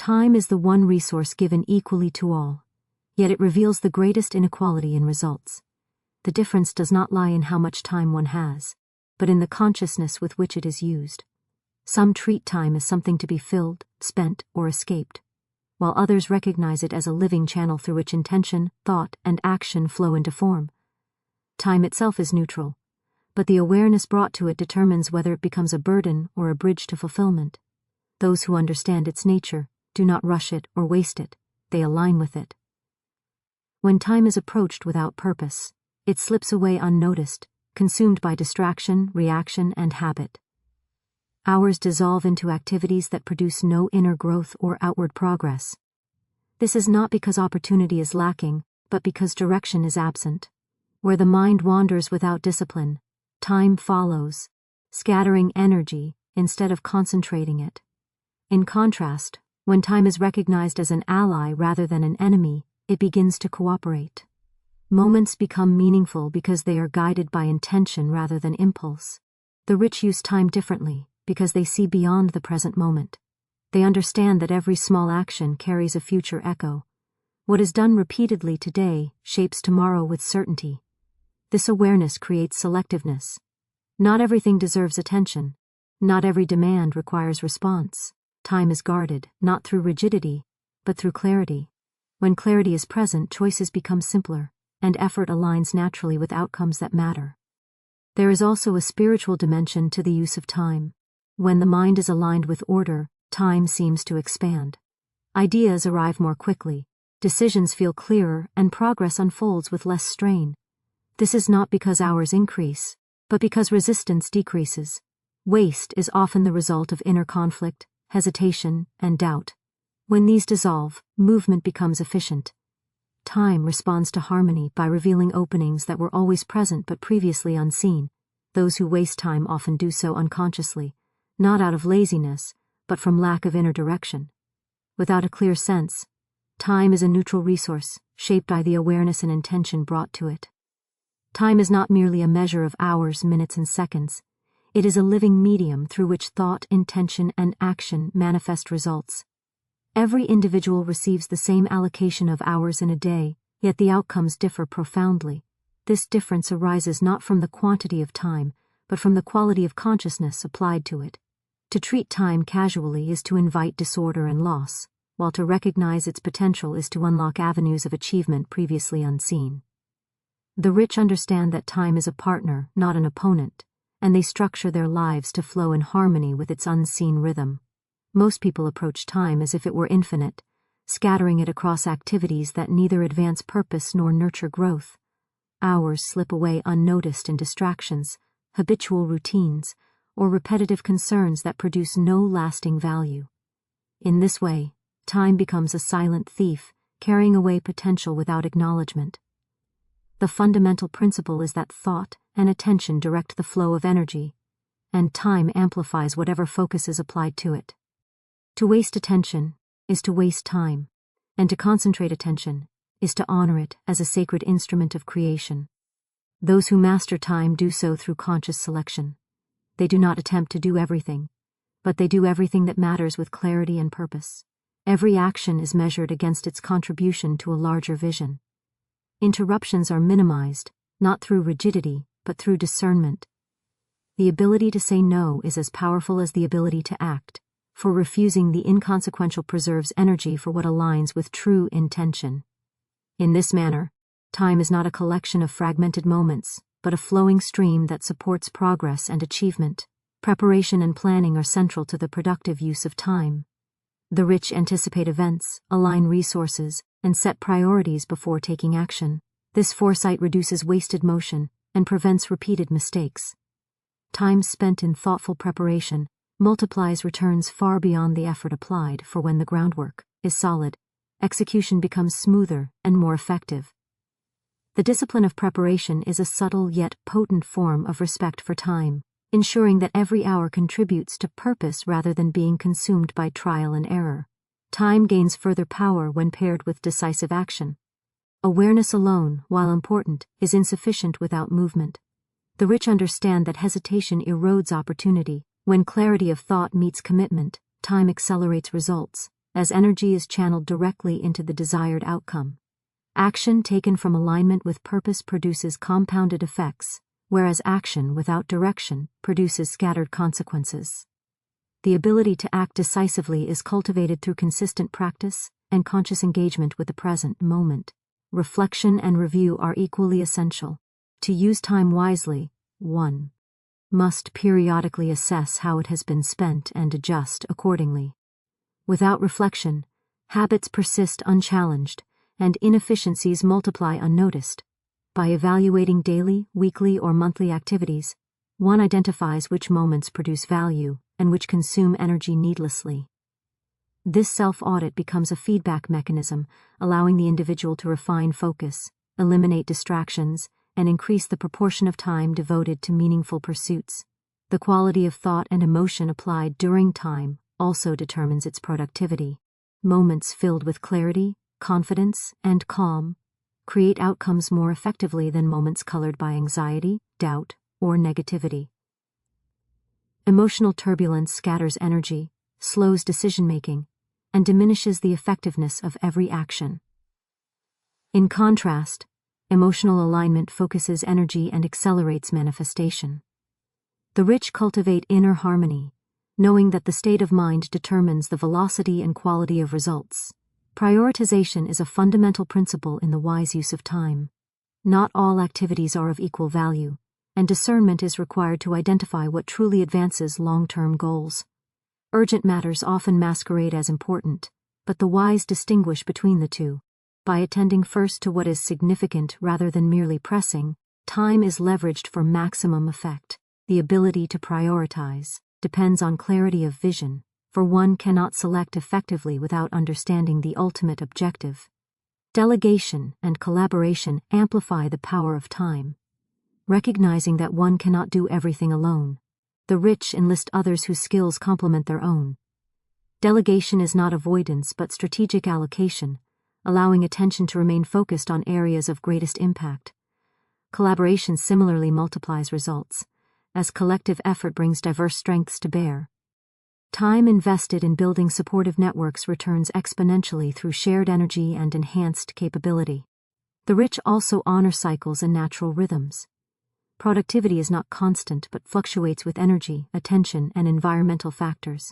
Time is the one resource given equally to all, yet it reveals the greatest inequality in results. The difference does not lie in how much time one has, but in the consciousness with which it is used. Some treat time as something to be filled, spent, or escaped, while others recognize it as a living channel through which intention, thought, and action flow into form. Time itself is neutral, but the awareness brought to it determines whether it becomes a burden or a bridge to fulfillment. Those who understand its nature do not rush it or waste it, they align with it. When time is approached without purpose, it slips away unnoticed, consumed by distraction, reaction, and habit. Hours dissolve into activities that produce no inner growth or outward progress. This is not because opportunity is lacking, but because direction is absent. Where the mind wanders without discipline, time follows, scattering energy instead of concentrating it. In contrast, when time is recognized as an ally rather than an enemy, it begins to cooperate. Moments become meaningful because they are guided by intention rather than impulse. The rich use time differently because they see beyond the present moment. They understand that every small action carries a future echo. What is done repeatedly today shapes tomorrow with certainty. This awareness creates selectiveness. Not everything deserves attention. Not every demand requires response. Time is guarded, not through rigidity, but through clarity. When clarity is present, choices become simpler, and effort aligns naturally with outcomes that matter. There is also a spiritual dimension to the use of time. When the mind is aligned with order, time seems to expand. Ideas arrive more quickly, decisions feel clearer, and progress unfolds with less strain. This is not because hours increase, but because resistance decreases. Waste is often the result of inner conflict, hesitation, and doubt. When these dissolve, movement becomes efficient. Time responds to harmony by revealing openings that were always present but previously unseen. Those who waste time often do so unconsciously, not out of laziness, but from lack of inner direction. Without a clear sense, time is a neutral resource, shaped by the awareness and intention brought to it. Time is not merely a measure of hours, minutes, and seconds. It is a living medium through which thought, intention, and action manifest results. Every individual receives the same allocation of hours in a day, yet the outcomes differ profoundly. This difference arises not from the quantity of time, but from the quality of consciousness applied to it. To treat time casually is to invite disorder and loss, while to recognize its potential is to unlock avenues of achievement previously unseen. The rich understand that time is a partner, not an opponent, and they structure their lives to flow in harmony with its unseen rhythm. Most people approach time as if it were infinite, scattering it across activities that neither advance purpose nor nurture growth. Hours slip away unnoticed in distractions, habitual routines, or repetitive concerns that produce no lasting value. In this way, time becomes a silent thief, carrying away potential without acknowledgement. The fundamental principle is that thought and attention direct the flow of energy, and time amplifies whatever focus is applied to it. To waste attention is to waste time, and to concentrate attention is to honor it as a sacred instrument of creation. Those who master time do so through conscious selection. They do not attempt to do everything, but they do everything that matters with clarity and purpose. Every action is measured against its contribution to a larger vision. Interruptions are minimized, not through rigidity, but through discernment. The ability to say no is as powerful as the ability to act, for refusing the inconsequential preserves energy for what aligns with true intention. In this manner, time is not a collection of fragmented moments, but a flowing stream that supports progress and achievement. Preparation and planning are central to the productive use of time. The rich anticipate events, align resources, and set priorities before taking action. This foresight reduces wasted motion and prevents repeated mistakes. Time spent in thoughtful preparation multiplies returns far beyond the effort applied, for when the groundwork is solid, execution becomes smoother and more effective. The discipline of preparation is a subtle yet potent form of respect for time, ensuring that every hour contributes to purpose rather than being consumed by trial and error. Time gains further power when paired with decisive action. Awareness alone, while important, is insufficient without movement. The rich understand that hesitation erodes opportunity. When clarity of thought meets commitment, time accelerates results. as energy is channeled directly into the desired outcome. Action taken from alignment with purpose produces compounded effects, whereas action without direction produces scattered consequences. The ability to act decisively is cultivated through consistent practice and conscious engagement with the present moment. Reflection and review are equally essential. To use time wisely, one must periodically assess how it has been spent and adjust accordingly. Without reflection, habits persist unchallenged, and inefficiencies multiply unnoticed. By evaluating daily, weekly, or monthly activities, one identifies which moments produce value and which consume energy needlessly. This self-audit becomes a feedback mechanism, allowing the individual to refine focus, eliminate distractions, and increase the proportion of time devoted to meaningful pursuits. The quality of thought and emotion applied during time also determines its productivity. Moments filled with clarity, confidence, and calm create outcomes more effectively than moments colored by anxiety, doubt, or negativity. Emotional turbulence scatters energy, slows decision-making, and diminishes the effectiveness of every action. In contrast, emotional alignment focuses energy and accelerates manifestation. The rich cultivate inner harmony, knowing that the state of mind determines the velocity and quality of results. Prioritization is a fundamental principle in the wise use of time. Not all activities are of equal value, and discernment is required to identify what truly advances long-term goals. Urgent matters often masquerade as important, but the wise distinguish between the two. By attending first to what is significant rather than merely pressing, time is leveraged for maximum effect. The ability to prioritize depends on clarity of vision, for one cannot select effectively without understanding the ultimate objective. Delegation and collaboration amplify the power of time. Recognizing that one cannot do everything alone, the rich enlist others whose skills complement their own. Delegation is not avoidance but strategic allocation, allowing attention to remain focused on areas of greatest impact. Collaboration similarly multiplies results, as collective effort brings diverse strengths to bear. Time invested in building supportive networks returns exponentially through shared energy and enhanced capability. The rich also honor cycles and natural rhythms. Productivity is not constant but fluctuates with energy, attention, and environmental factors.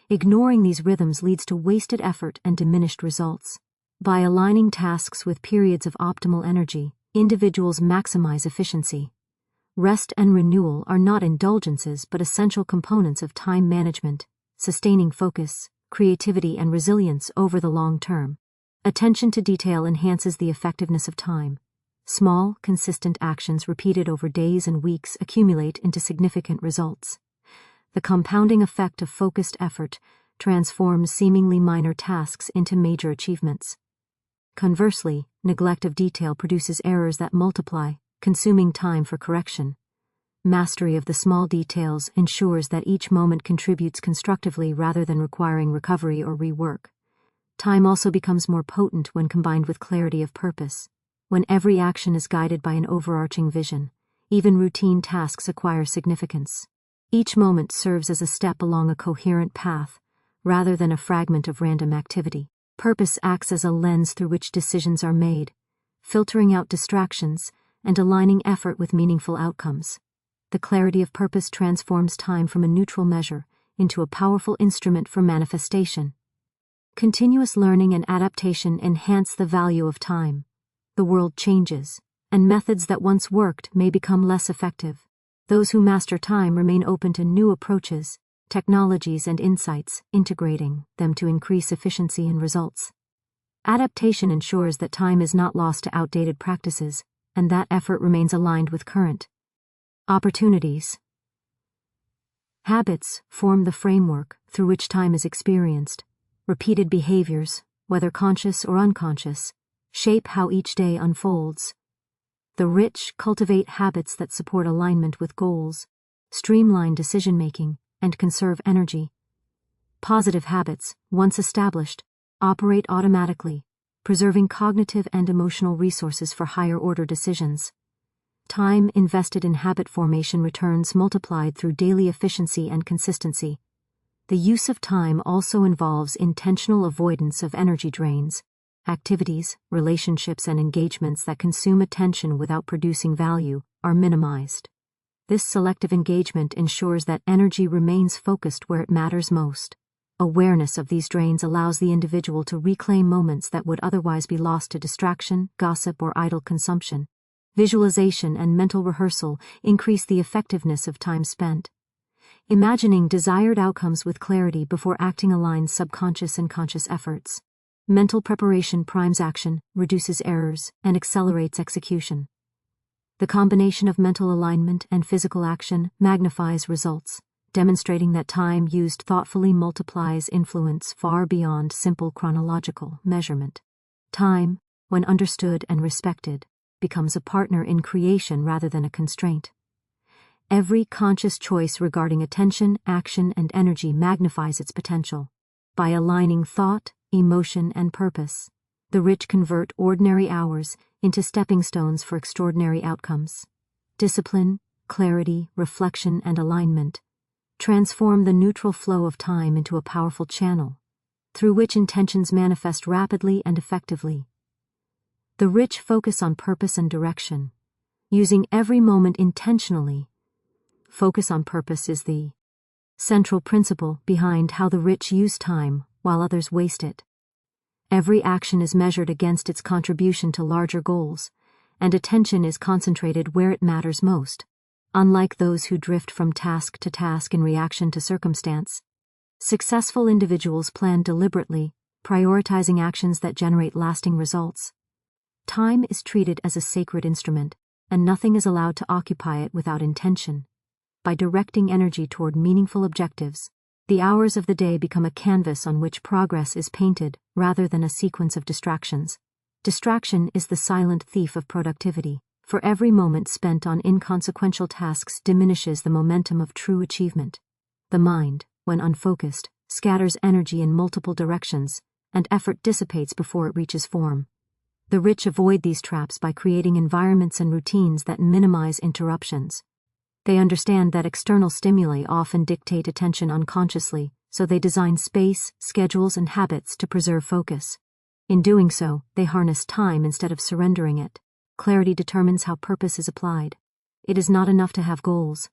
Ignoring these rhythms leads to wasted effort and diminished results. By aligning tasks with periods of optimal energy, individuals maximize efficiency. Rest and renewal are not indulgences but essential components of time management, sustaining focus, creativity, and resilience over the long term. Attention to detail enhances the effectiveness of time. Small, consistent actions repeated over days and weeks accumulate into significant results. The compounding effect of focused effort transforms seemingly minor tasks into major achievements. Conversely, neglect of detail produces errors that multiply, consuming time for correction. Mastery of the small details ensures that each moment contributes constructively rather than requiring recovery or rework. Time also becomes more potent when combined with clarity of purpose. When every action is guided by an overarching vision, even routine tasks acquire significance. Each moment serves as a step along a coherent path, rather than a fragment of random activity. Purpose acts as a lens through which decisions are made, filtering out distractions and aligning effort with meaningful outcomes. The clarity of purpose transforms time from a neutral measure into a powerful instrument for manifestation. Continuous learning and adaptation enhance the value of time. The world changes, and methods that once worked may become less effective. Those who master time remain open to new approaches, technologies, and insights, integrating them to increase efficiency and results. Adaptation ensures that time is not lost to outdated practices, and that effort remains aligned with current opportunities. Habits form the framework through which time is experienced. Repeated behaviors, whether conscious or unconscious, shape how each day unfolds. The rich cultivate habits that support alignment with goals, streamline decision-making, and conserve energy. Positive habits, once established, operate automatically, preserving cognitive and emotional resources for higher-order decisions. Time invested in habit formation returns multiplied through daily efficiency and consistency. The use of time also involves intentional avoidance of energy drains, activities, relationships, and engagements that consume attention without producing value are minimized. This selective engagement ensures that energy remains focused where it matters most. Awareness of these drains allows the individual to reclaim moments that would otherwise be lost to distraction, gossip, or idle consumption. Visualization and mental rehearsal increase the effectiveness of time spent. Imagining desired outcomes with clarity before acting aligns subconscious and conscious efforts. Mental preparation primes action, reduces errors, and accelerates execution. The combination of mental alignment and physical action magnifies results, demonstrating that time used thoughtfully multiplies influence far beyond simple chronological measurement. Time, when understood and respected, becomes a partner in creation rather than a constraint. Every conscious choice regarding attention, action, and energy magnifies its potential. By aligning thought, emotion, and purpose, the rich convert ordinary hours into stepping stones for extraordinary outcomes. Discipline, clarity, reflection, and alignment transform the neutral flow of time into a powerful channel, through which intentions manifest rapidly and effectively. The rich focus on purpose and direction, using every moment intentionally. Focus on purpose is the central principle behind how the rich use time while others waste it. Every action is measured against its contribution to larger goals, and attention is concentrated where it matters most. Unlike those who drift from task to task in reaction to circumstance, successful individuals plan deliberately, prioritizing actions that generate lasting results. Time is treated as a sacred instrument, and nothing is allowed to occupy it without intention. By directing energy toward meaningful objectives, the hours of the day become a canvas on which progress is painted rather than a sequence of distractions. Distraction is the silent thief of productivity, for every moment spent on inconsequential tasks diminishes the momentum of true achievement. The mind, when unfocused, scatters energy in multiple directions, and effort dissipates before it reaches form. The rich avoid these traps by creating environments and routines that minimize interruptions. They understand that external stimuli often dictate attention unconsciously, so they design space, schedules, and habits to preserve focus. In doing so, they harness time instead of surrendering it. Clarity determines how purpose is applied. It is not enough to have goals.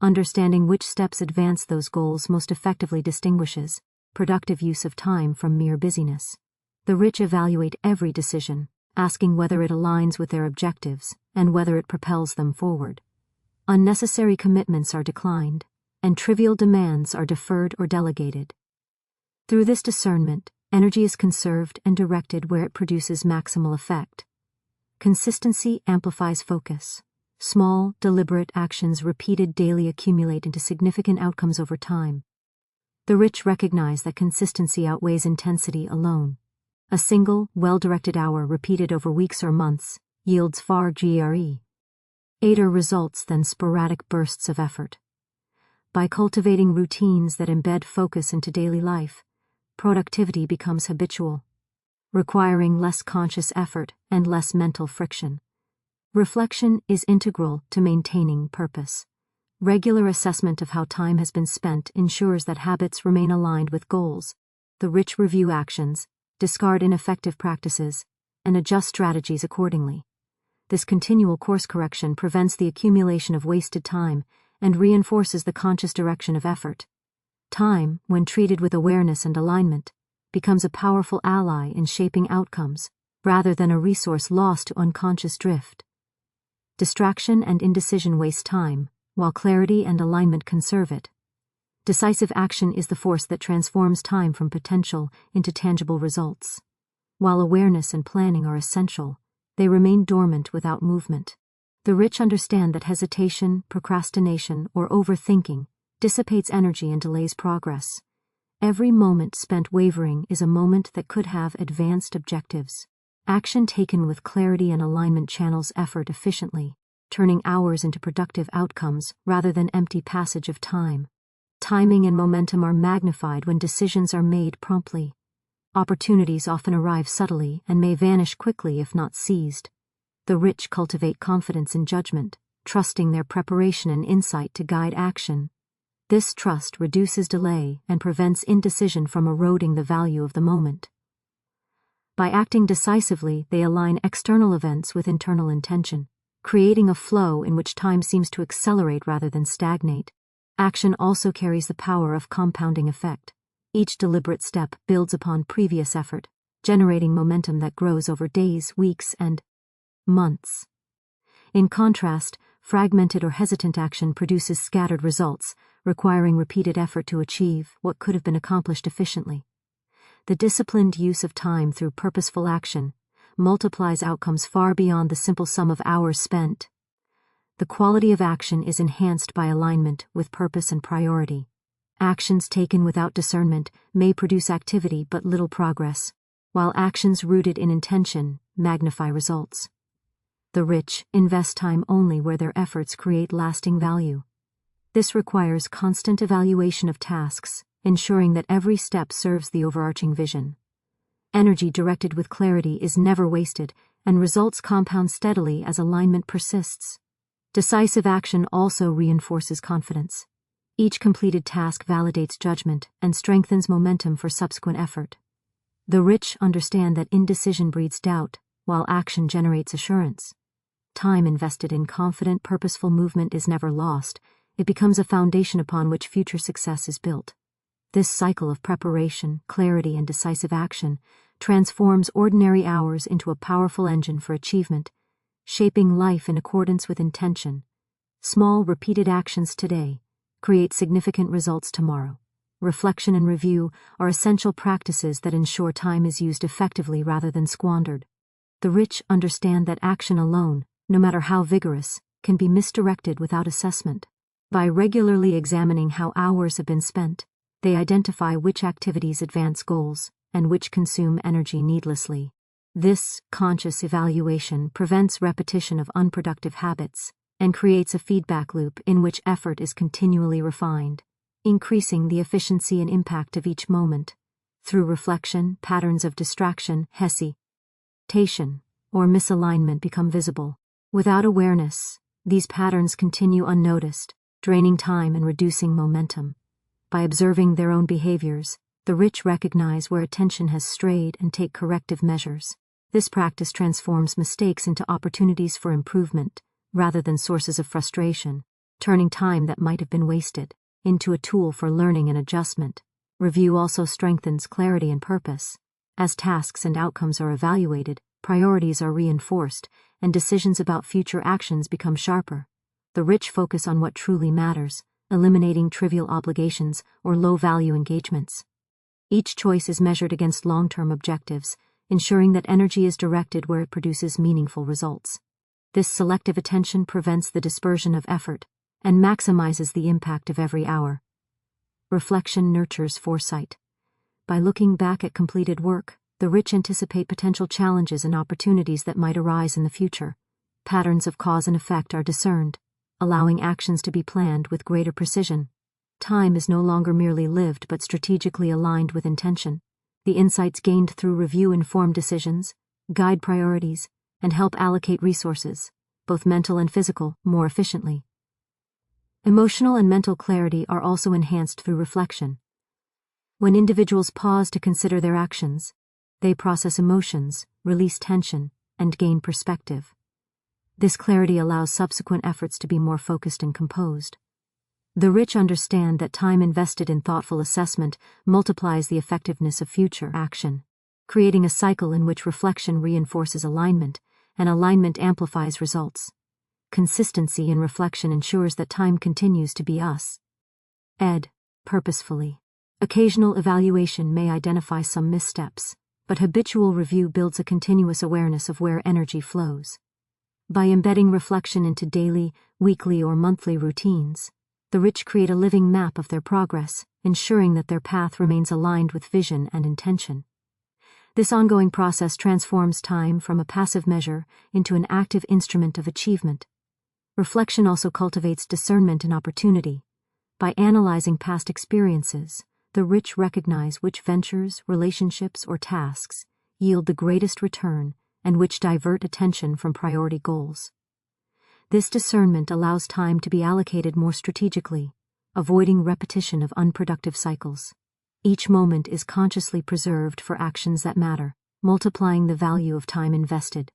Understanding which steps advance those goals most effectively distinguishes productive use of time from mere busyness. The rich evaluate every decision, asking whether it aligns with their objectives and whether it propels them forward. Unnecessary commitments are declined, and trivial demands are deferred or delegated. Through this discernment, energy is conserved and directed where it produces maximal effect. Consistency amplifies focus. Small, deliberate actions repeated daily accumulate into significant outcomes over time. The rich recognize that consistency outweighs intensity alone. A single, well-directed hour repeated over weeks or months yields far greater results than sporadic bursts of effort. By cultivating routines that embed focus into daily life, productivity becomes habitual, requiring less conscious effort and less mental friction. Reflection is integral to maintaining purpose. Regular assessment of how time has been spent ensures that habits remain aligned with goals. The rich review actions, discard ineffective practices, and adjust strategies accordingly. This continual course correction prevents the accumulation of wasted time and reinforces the conscious direction of effort. Time, when treated with awareness and alignment, becomes a powerful ally in shaping outcomes, rather than a resource lost to unconscious drift. Distraction and indecision waste time, while clarity and alignment conserve it. Decisive action is the force that transforms time from potential into tangible results. While awareness and planning are essential, they remain dormant without movement. The rich understand that hesitation, procrastination, or overthinking dissipates energy and delays progress. Every moment spent wavering is a moment that could have advanced objectives. Action taken with clarity and alignment channels effort efficiently, turning hours into productive outcomes rather than empty passage of time. Timing and momentum are magnified when decisions are made promptly. Opportunities often arrive subtly and may vanish quickly if not seized. The rich cultivate confidence in judgment, trusting their preparation and insight to guide action. This trust reduces delay and prevents indecision from eroding the value of the moment. By acting decisively, they align external events with internal intention, creating a flow in which time seems to accelerate rather than stagnate. Action also carries the power of compounding effect. Each deliberate step builds upon previous effort, generating momentum that grows over days, weeks, and months. In contrast, fragmented or hesitant action produces scattered results, requiring repeated effort to achieve what could have been accomplished efficiently. The disciplined use of time through purposeful action multiplies outcomes far beyond the simple sum of hours spent. The quality of action is enhanced by alignment with purpose and priority. Actions taken without discernment may produce activity but little progress, while actions rooted in intention magnify results. The rich invest time only where their efforts create lasting value. This requires constant evaluation of tasks, ensuring that every step serves the overarching vision. Energy directed with clarity is never wasted, and results compound steadily as alignment persists. Decisive action also reinforces confidence. Each completed task validates judgment and strengthens momentum for subsequent effort. The rich understand that indecision breeds doubt, while action generates assurance. Time invested in confident, purposeful movement is never lost. It becomes a foundation upon which future success is built. This cycle of preparation, clarity, and decisive action transforms ordinary hours into a powerful engine for achievement, shaping life in accordance with intention. Small, repeated actions today create significant results tomorrow. Reflection and review are essential practices that ensure time is used effectively rather than squandered. The rich understand that action alone, no matter how vigorous, can be misdirected without assessment. By regularly examining how hours have been spent, they identify which activities advance goals and which consume energy needlessly. This conscious evaluation prevents repetition of unproductive habits and creates a feedback loop in which effort is continually refined, increasing the efficiency and impact of each moment. Through reflection, patterns of distraction, hesitation, or misalignment become visible. Without awareness, these patterns continue unnoticed, draining time and reducing momentum. By observing their own behaviors, the rich recognize where attention has strayed and take corrective measures. This practice transforms mistakes into opportunities for improvement, rather than sources of frustration, turning time that might have been wasted into a tool for learning and adjustment. Review also strengthens clarity and purpose. As tasks and outcomes are evaluated, priorities are reinforced, and decisions about future actions become sharper. The rich focus on what truly matters, eliminating trivial obligations or low-value engagements. Each choice is measured against long-term objectives, ensuring that energy is directed where it produces meaningful results. This selective attention prevents the dispersion of effort and maximizes the impact of every hour. Reflection nurtures foresight. By looking back at completed work, the rich anticipate potential challenges and opportunities that might arise in the future. Patterns of cause and effect are discerned, allowing actions to be planned with greater precision. Time is no longer merely lived but strategically aligned with intention. The insights gained through review inform decisions, guide priorities, and help allocate resources, both mental and physical, more efficiently. Emotional and mental clarity are also enhanced through reflection. When individuals pause to consider their actions, they process emotions, release tension, and gain perspective. This clarity allows subsequent efforts to be more focused and composed. The rich understand that time invested in thoughtful assessment multiplies the effectiveness of future action, creating a cycle in which reflection reinforces alignment, and alignment amplifies results. Consistency in reflection ensures that time continues to be purposefully. Occasional evaluation may identify some missteps, but habitual review builds a continuous awareness of where energy flows. By embedding reflection into daily, weekly, or monthly routines, the rich create a living map of their progress, ensuring that their path remains aligned with vision and intention. This ongoing process transforms time from a passive measure into an active instrument of achievement. Reflection also cultivates discernment and opportunity. By analyzing past experiences, the rich recognize which ventures, relationships, or tasks yield the greatest return and which divert attention from priority goals. This discernment allows time to be allocated more strategically, avoiding repetition of unproductive cycles. Each moment is consciously preserved for actions that matter, multiplying the value of time invested.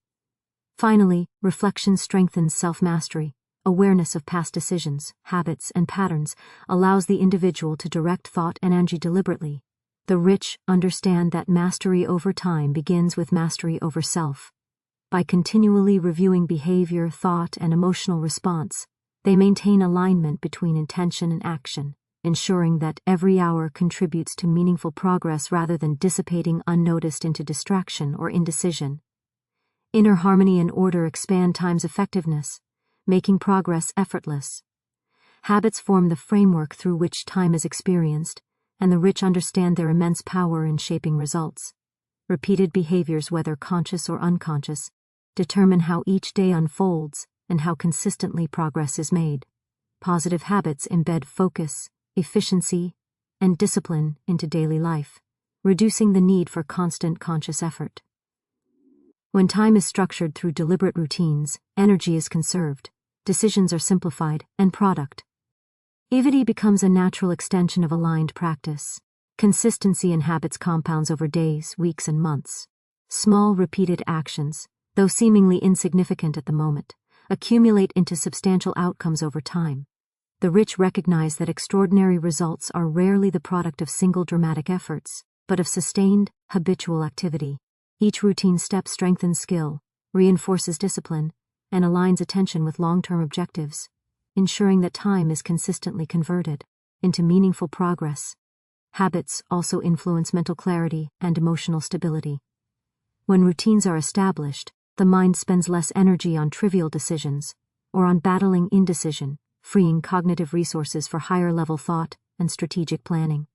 Finally, reflection strengthens self-mastery. Awareness of past decisions, habits, and patterns allows the individual to direct thought and energy deliberately. The rich understand that mastery over time begins with mastery over self. By continually reviewing behavior, thought, and emotional response, they maintain alignment between intention and action, ensuring that every hour contributes to meaningful progress rather than dissipating unnoticed into distraction or indecision. Inner harmony and order expand time's effectiveness, making progress effortless. Habits form the framework through which time is experienced, and the rich understand their immense power in shaping results. Repeated behaviors, whether conscious or unconscious, determine how each day unfolds and how consistently progress is made. Positive habits embed focus, efficiency, and discipline into daily life, reducing the need for constant conscious effort. When time is structured through deliberate routines, energy is conserved, decisions are simplified, and productivity becomes a natural extension of aligned practice. Consistency in habits compounds over days, weeks, and months. Small, repeated actions, though seemingly insignificant at the moment, accumulate into substantial outcomes over time. The rich recognize that extraordinary results are rarely the product of single dramatic efforts, but of sustained, habitual activity. Each routine step strengthens skill, reinforces discipline, and aligns attention with long-term objectives, ensuring that time is consistently converted into meaningful progress. Habits also influence mental clarity and emotional stability. When routines are established, the mind spends less energy on trivial decisions or on battling indecision, freeing cognitive resources for higher-level thought and strategic planning.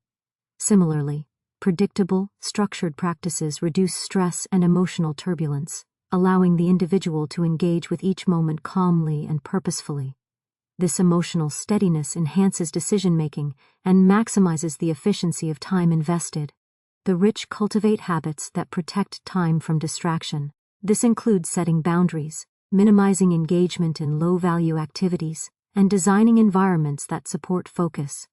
Similarly, predictable, structured practices reduce stress and emotional turbulence, allowing the individual to engage with each moment calmly and purposefully. This emotional steadiness enhances decision-making and maximizes the efficiency of time invested. The rich cultivate habits that protect time from distraction. This includes setting boundaries, minimizing engagement in low-value activities, and designing environments that support focus.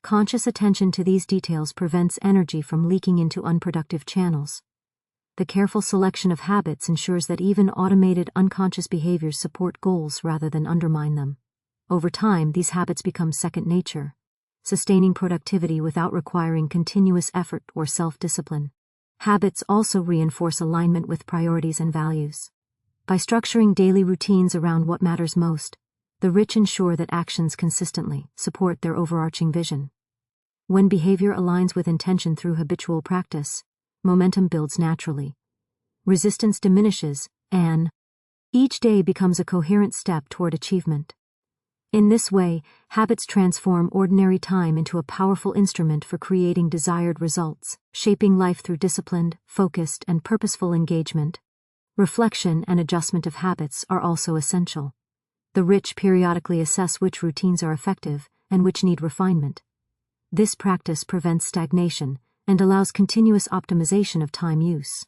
Conscious attention to these details prevents energy from leaking into unproductive channels. The careful selection of habits ensures that even automated unconscious behaviors support goals rather than undermine them. Over time, these habits become second nature, sustaining productivity without requiring continuous effort or self-discipline. Habits also reinforce alignment with priorities and values. By structuring daily routines around what matters most, the rich ensure that actions consistently support their overarching vision. When behavior aligns with intention through habitual practice, momentum builds naturally. Resistance diminishes, and each day becomes a coherent step toward achievement. In this way, habits transform ordinary time into a powerful instrument for creating desired results, shaping life through disciplined, focused, and purposeful engagement. Reflection and adjustment of habits are also essential. The rich periodically assess which routines are effective and which need refinement. This practice prevents stagnation and allows continuous optimization of time use.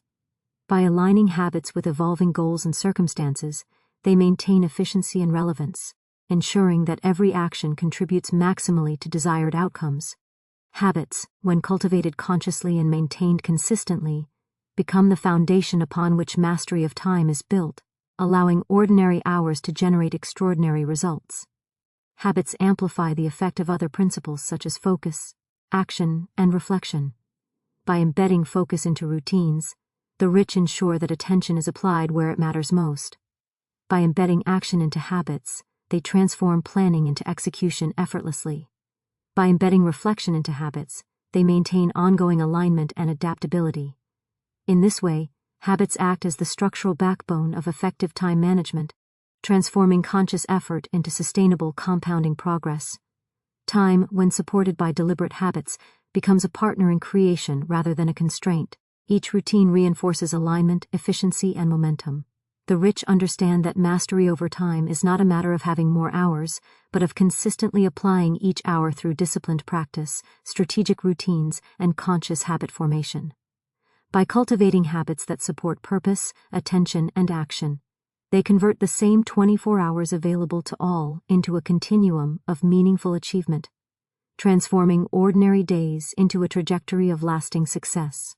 By aligning habits with evolving goals and circumstances, they maintain efficiency and relevance, ensuring that every action contributes maximally to desired outcomes. Habits, when cultivated consciously and maintained consistently, become the foundation upon which mastery of time is built, allowing ordinary hours to generate extraordinary results. Habits amplify the effect of other principles such as focus, action, and reflection. By embedding focus into routines, the rich ensure that attention is applied where it matters most. By embedding action into habits, they transform planning into execution effortlessly. By embedding reflection into habits, they maintain ongoing alignment and adaptability. In this way, habits act as the structural backbone of effective time management, transforming conscious effort into sustainable compounding progress. Time, when supported by deliberate habits, becomes a partner in creation rather than a constraint. Each routine reinforces alignment, efficiency, and momentum. The rich understand that mastery over time is not a matter of having more hours, but of consistently applying each hour through disciplined practice, strategic routines, and conscious habit formation. By cultivating habits that support purpose, attention, and action, they convert the same 24 hours available to all into a continuum of meaningful achievement. transforming ordinary days into a trajectory of lasting success.